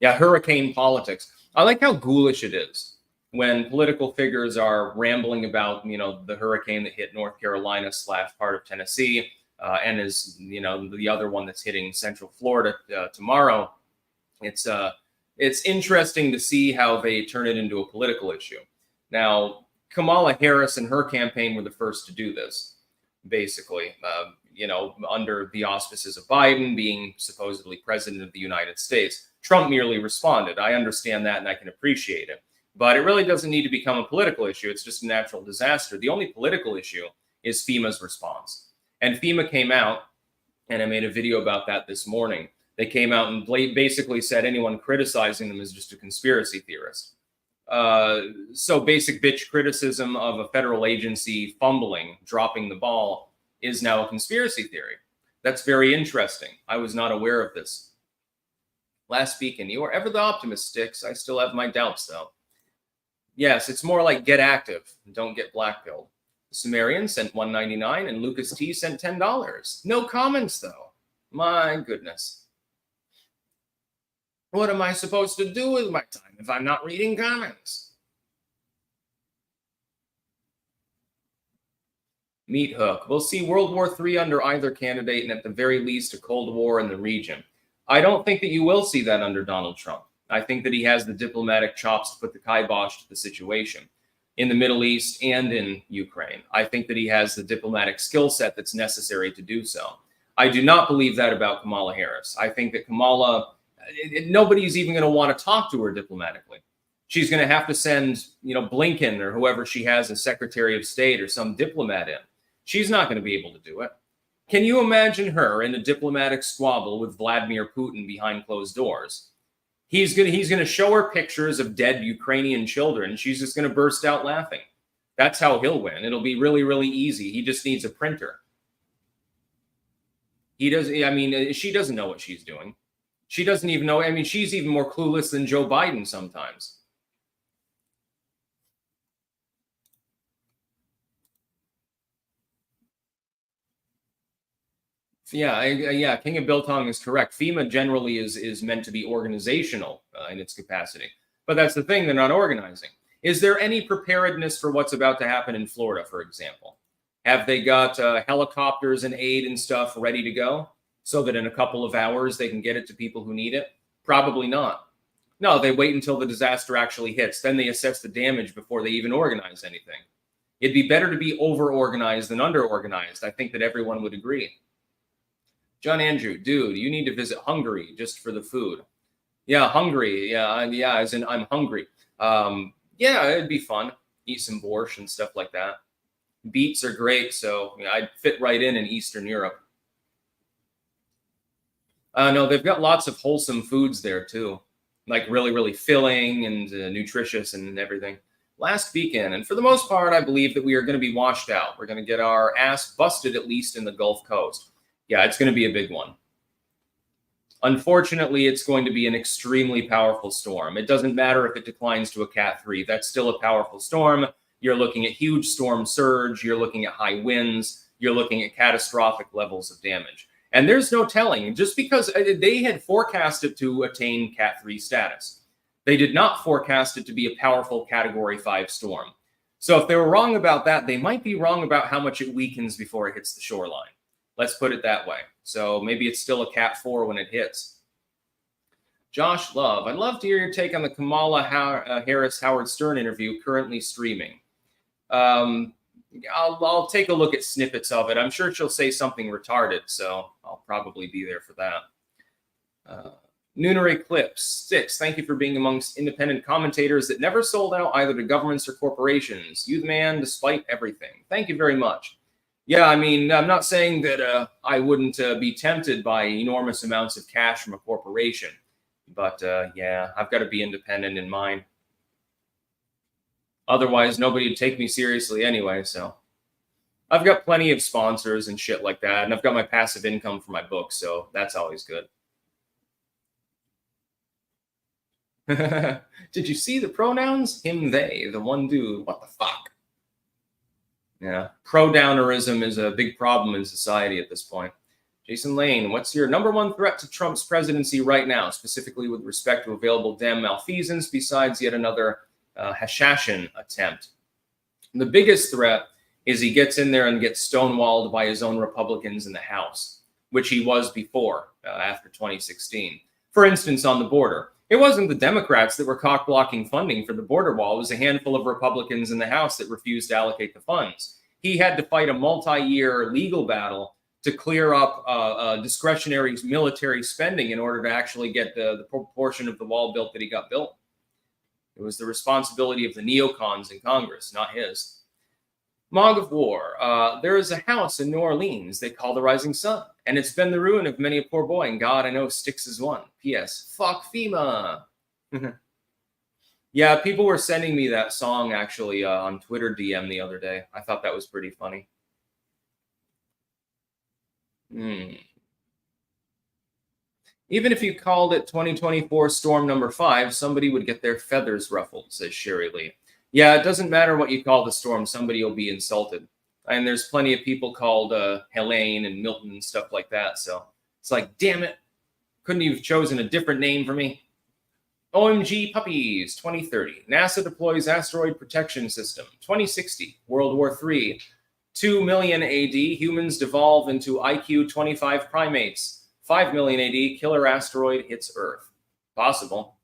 Yeah, hurricane politics. I like how ghoulish it is when political figures are rambling about, the hurricane that hit North Carolina / part of Tennessee, and is, the other one that's hitting Central Florida tomorrow. It's interesting to see how they turn it into a political issue. Now, Kamala Harris and her campaign were the first to do this, basically, under the auspices of Biden being supposedly president of the United States. Trump merely responded. I understand that and I can appreciate it. But it really doesn't need to become a political issue. It's just a natural disaster. The only political issue is FEMA's response. And FEMA came out, and I made a video about that this morning. They came out and basically said anyone criticizing them is just a conspiracy theorist. So basic bitch criticism of a federal agency fumbling, dropping the ball, is now a conspiracy theory. That's very interesting. I was not aware of this. Last speaking, you are ever the optimist, Sticks. I still have my doubts, though. Yes, it's more like get active and don't get blackpilled. The Sumerian sent $1.99 and Lucas T sent $10. No comments, though. My goodness. What am I supposed to do with my time if I'm not reading comments? Meat Hook. We'll see World War III under either candidate and at the very least a Cold War in the region. I don't think that you will see that under Donald Trump. I think that he has the diplomatic chops to put the kibosh to the situation in the Middle East and in Ukraine. I think that he has the diplomatic skill set that's necessary to do so. I do not believe that about Kamala Harris. I think that Kamala, nobody's even going to want to talk to her diplomatically. She's going to have to send, Blinken or whoever she has as Secretary of State or some diplomat in. She's not going to be able to do it. Can you imagine her in a diplomatic squabble with Vladimir Putin behind closed doors? He's gonna show her pictures of dead Ukrainian children. She's just gonna burst out laughing. That's how he'll win. It'll be really, really easy. He just needs a printer. He does. I mean, she doesn't know what she's doing. She doesn't even know. I mean, she's even more clueless than Joe Biden sometimes. Yeah, King of Biltong is correct. FEMA generally is meant to be organizational in its capacity, but that's the thing; they're not organizing. Is there any preparedness for what's about to happen in Florida, for example? Have they got helicopters and aid and stuff ready to go so that in a couple of hours they can get it to people who need it? Probably not. No, they wait until the disaster actually hits. Then they assess the damage before they even organize anything. It'd be better to be over-organized than under-organized. I think that everyone would agree. John Andrew, dude, you need to visit Hungary just for the food. Yeah, Hungary. Yeah, as in I'm hungry. Yeah, it'd be fun. Eat some borscht and stuff like that. Beets are great, so I'd fit right in Eastern Europe. No, they've got lots of wholesome foods there too, like really, really filling and nutritious and everything. Last weekend, and for the most part, I believe that we are going to be washed out. We're going to get our ass busted, at least in the Gulf Coast. Yeah, it's going to be a big one. Unfortunately, it's going to be an extremely powerful storm. It doesn't matter if it declines to a Cat 3. That's still a powerful storm. You're looking at huge storm surge. You're looking at high winds. You're looking at catastrophic levels of damage. And there's no telling, just because they had forecasted to attain Cat 3 status. They did not forecast it to be a powerful Category 5 storm. So if they were wrong about that, they might be wrong about how much it weakens before it hits the shoreline. Let's put it that way. So maybe it's still a Cat 4 when it hits. Josh Love, I'd love to hear your take on the Kamala Harris Howard Stern interview currently streaming. I'll take a look at snippets of it. I'm sure she'll say something retarded, so I'll probably be there for that. Nooner Eclipse 6, thank you for being amongst independent commentators that never sold out either to governments or corporations. You the man, despite everything. Thank you very much. Yeah, I mean, I'm not saying that I wouldn't be tempted by enormous amounts of cash from a corporation, but yeah, I've got to be independent in mine. Otherwise, nobody would take me seriously anyway, so. I've got plenty of sponsors and shit like that, and I've got my passive income for my book, so that's always good. Did you see the pronouns? Him, they, the one dude. What the fuck? Yeah, pro-downerism is a big problem in society at this point. Jason Lane, what's your number one threat to Trump's presidency right now, specifically with respect to available Dem malfeasance, besides yet another Hashashin attempt? The biggest threat is he gets in there and gets stonewalled by his own Republicans in the House, which he was before, after 2016. For instance, on the border, it wasn't the Democrats that were cock-blocking funding for the border wall. It was a handful of Republicans in the House that refused to allocate the funds. He had to fight a multi-year legal battle to clear up discretionary military spending in order to actually get the proportion of the wall built that he got built. It was the responsibility of the neocons in Congress, not his. Mog of War. There is a house in New Orleans they call the Rising Sun, and it's been the ruin of many a poor boy, and God, I know sticks is one. P.S. Fuck FEMA. Yeah, people were sending me that song, actually, on Twitter DM the other day. I thought that was pretty funny. Even if you called it 2024 Storm number 5, somebody would get their feathers ruffled, says Sherry Lee. Yeah, it doesn't matter what you call the storm. Somebody will be insulted. And there's plenty of people called Helene and Milton and stuff like that. So it's like, damn it. Couldn't you have chosen a different name for me? OMG Puppies, 2030. NASA deploys Asteroid Protection System. 2060. World War III. 2 million AD. Humans devolve into IQ 25 primates. 5 million AD. Killer asteroid hits Earth. Possible.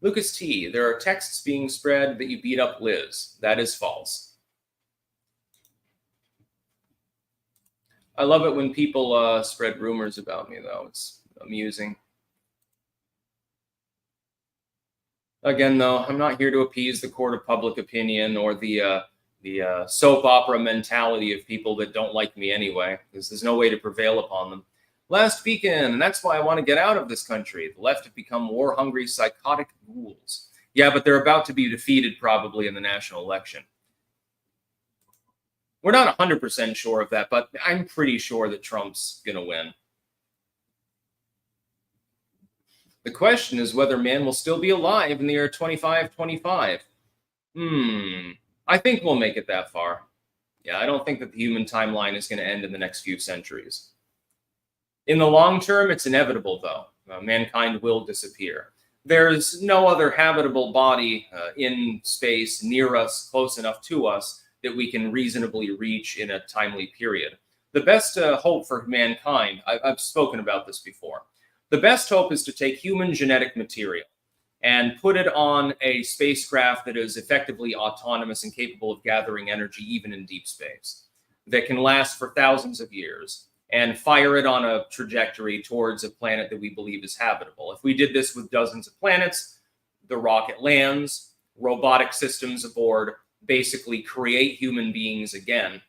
Lucas T. There are texts being spread that you beat up Liz. That is false. I love it when people spread rumors about me, though. It's amusing. Again, though, I'm not here to appease the court of public opinion or the soap opera mentality of people that don't like me anyway, because there's no way to prevail upon them. Last weekend, and that's why I want to get out of this country. The left have become war-hungry, psychotic ghouls. Yeah, but they're about to be defeated probably in the national election. We're not 100% sure of that, but I'm pretty sure that Trump's going to win. The question is whether man will still be alive in the year 2525. I think we'll make it that far. Yeah, I don't think that the human timeline is going to end in the next few centuries. In the long term, it's inevitable, though. Mankind will disappear. There's no other habitable body in space near us, close enough to us, that we can reasonably reach in a timely period. The best hope for mankind, I've spoken about this before, the best hope is to take human genetic material and put it on a spacecraft that is effectively autonomous and capable of gathering energy even in deep space, that can last for thousands of years, and fire it on a trajectory towards a planet that we believe is habitable. If we did this with dozens of planets, the rocket lands, robotic systems aboard basically create human beings again.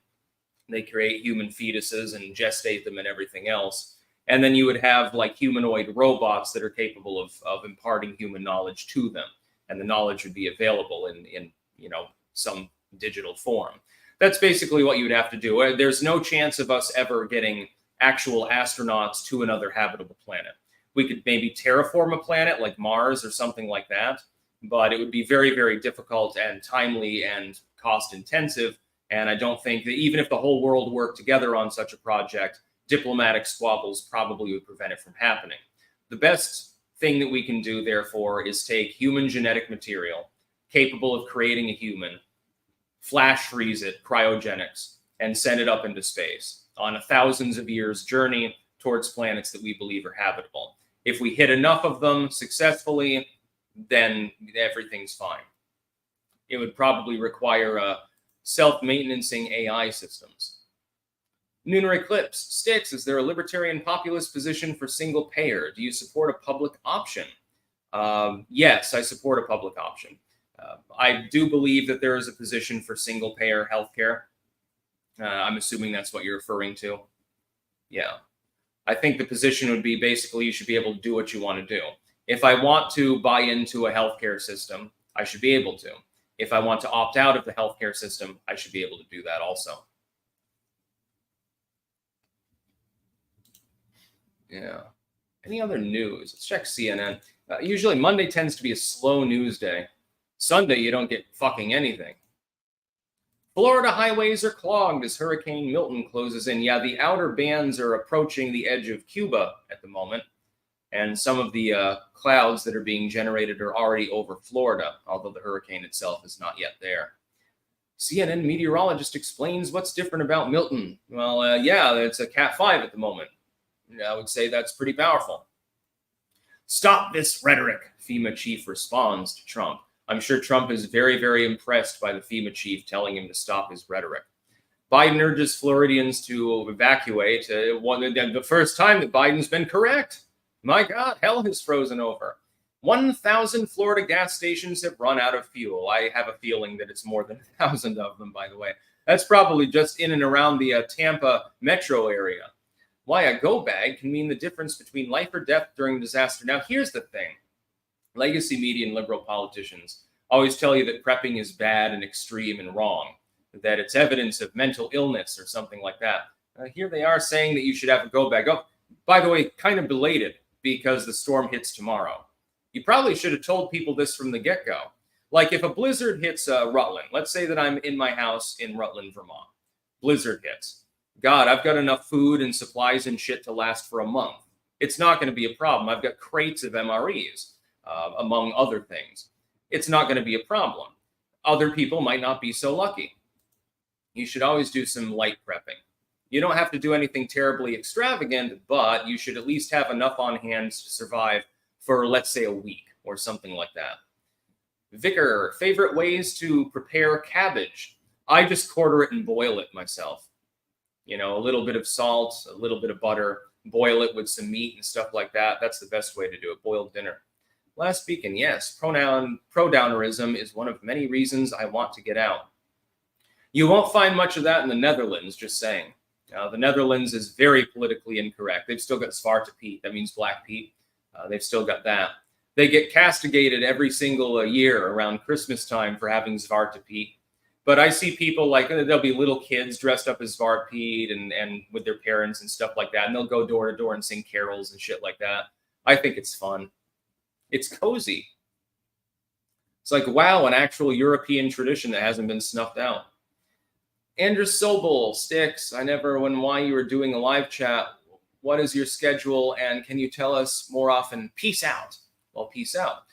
They create human fetuses and gestate them and everything else. And then you would have like humanoid robots that are capable of imparting human knowledge to them. And the knowledge would be available in some digital form. That's basically what you would have to do. There's no chance of us ever getting actual astronauts to another habitable planet. We could maybe terraform a planet like Mars or something like that, but it would be very, very difficult and timely and cost intensive. And I don't think that even if the whole world worked together on such a project, diplomatic squabbles probably would prevent it from happening. The best thing that we can do, therefore, is take human genetic material capable of creating a human, flash freeze it, cryogenics, and send it up into space on a thousands of years journey towards planets that we believe are habitable. If we hit enough of them successfully, then everything's fine. It would probably require self-maintenancing AI systems. Lunar eclipse. Sticks, is there a libertarian populist position for single payer? Do you support a public option? Yes, I support a public option. I do believe that there is a position for single payer healthcare. I'm assuming that's what you're referring to. Yeah. I think the position would be basically you should be able to do what you want to do. If I want to buy into a healthcare system, I should be able to. If I want to opt out of the healthcare system, I should be able to do that also. Yeah. Any other news? Let's check CNN. Usually Monday tends to be a slow news day. Sunday, you don't get fucking anything. Florida highways are clogged as Hurricane Milton closes in. Yeah, the outer bands are approaching the edge of Cuba at the moment. And some of the clouds that are being generated are already over Florida, although the hurricane itself is not yet there. CNN meteorologist explains what's different about Milton. Well, yeah, it's a Cat 5 at the moment. I would say that's pretty powerful. Stop this rhetoric, FEMA chief responds to Trump. I'm sure Trump is very, very impressed by the FEMA chief telling him to stop his rhetoric. Biden urges Floridians to evacuate. The first time that Biden's been correct. My God, hell has frozen over. 1,000 Florida gas stations have run out of fuel. I have a feeling that it's more than 1,000 of them, by the way. That's probably just in and around the Tampa metro area. Why a go bag can mean the difference between life or death during a disaster. Now, here's the thing. Legacy media and liberal politicians always tell you that prepping is bad and extreme and wrong, that it's evidence of mental illness or something like that. Here they are saying that you should have a go bag. Oh, by the way, kind of belated because the storm hits tomorrow. You probably should have told people this from the get-go. Like if a blizzard hits Rutland, let's say that I'm in my house in Rutland, Vermont. Blizzard hits. God, I've got enough food and supplies and shit to last for a month. It's not going to be a problem. I've got crates of MREs, among other things. It's not going to be a problem. Other people might not be so lucky. You should always do some light prepping. You don't have to do anything terribly extravagant, but you should at least have enough on hand to survive for, let's say, a week or something like that. Vicar, favorite ways to prepare cabbage? I just quarter it and boil it myself. You know, a little bit of salt, a little bit of butter, boil it with some meat and stuff like that. That's the best way to do it, boiled dinner. Last weekend, yes, pro-downerism is one of many reasons I want to get out. You won't find much of that in the Netherlands, just saying. The Netherlands is very politically incorrect. They've still got Zwarte Piet. That means Black Pete. They've still got that. They get castigated every single year around Christmas time for having Zwarte Piet. But I see people like, there'll be little kids dressed up as Zwarte Piet and with their parents and stuff like that. And they'll go door to door and sing carols and shit like that. I think it's fun. It's cozy. It's like, wow, an actual European tradition that hasn't been snuffed out. Andrew Sobel, Sticks, I never when why you were doing a live chat. What is your schedule? And can you tell us more often? Peace out. Well, peace out.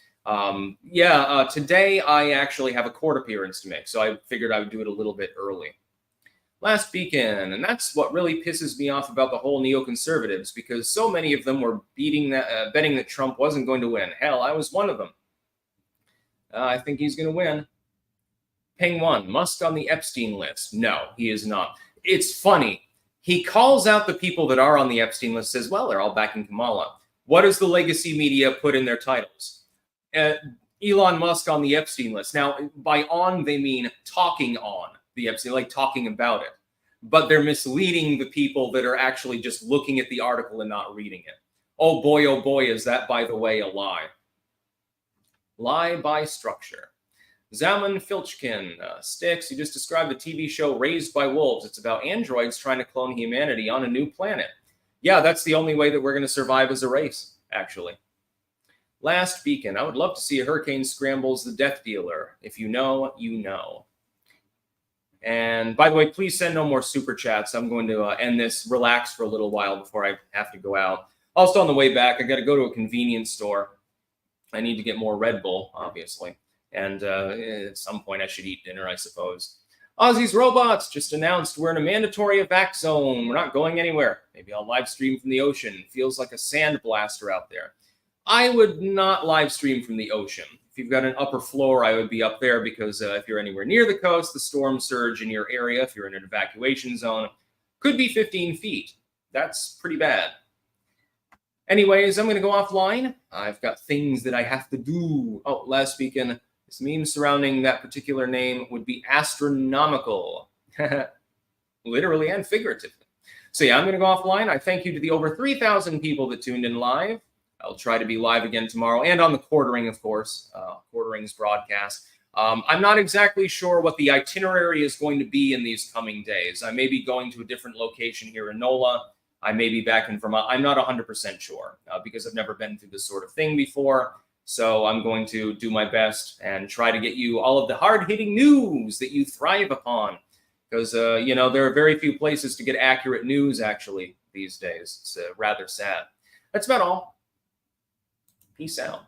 Today I actually have a court appearance to make, so I figured I would do it a little bit early. Last Beacon, and that's what really pisses me off about the whole neoconservatives, because so many of them were betting that Trump wasn't going to win. Hell, I was one of them. I think he's going to win. Ping 1, Musk on the Epstein list. No, he is not. It's funny. He calls out the people that are on the Epstein list, says, well, they're all backing Kamala. What does the legacy media put in their titles? Elon Musk on the Epstein list. Now, by on, they mean talking on the Epstein, like talking about it. But they're misleading the people that are actually just looking at the article and not reading it. Oh boy, is that, by the way, a lie. Lie by structure. Zaman Filchkin, Sticks, you just described the TV show Raised by Wolves. It's about androids trying to clone humanity on a new planet. Yeah, that's the only way that we're going to survive as a race, actually. Last Beacon, I would love to see a Hurricane Scrambles the Death Dealer. If you know, you know. And by the way, please send no more super chats. I'm going to end this, relax for a little while before I have to go out. Also on the way back, I got to go to a convenience store. I need to get more Red Bull, obviously. And at some point, I should eat dinner, I suppose. Aussie's Robots just announced we're in a mandatory evac zone. We're not going anywhere. Maybe I'll live stream from the ocean. Feels like a sand blaster out there. I would not live stream from the ocean. If you've got an upper floor, I would be up there because if you're anywhere near the coast, the storm surge in your area, if you're in an evacuation zone, could be 15 feet. That's pretty bad. Anyways, I'm going to go offline. I've got things that I have to do. Oh, last weekend, this meme surrounding that particular name would be astronomical, literally and figuratively. So yeah, I'm going to go offline. I thank you to the over 3,000 people that tuned in live. I'll try to be live again tomorrow and on the Quartering, of course, Quartering's broadcast. I'm not exactly sure what the itinerary is going to be in these coming days. I may be going to a different location here in NOLA. I may be back in Vermont. I'm not 100% sure because I've never been through this sort of thing before. So I'm going to do my best and try to get you all of the hard-hitting news that you thrive upon. Because, there are very few places to get accurate news, actually, these days. It's rather sad. That's about all. Peace out.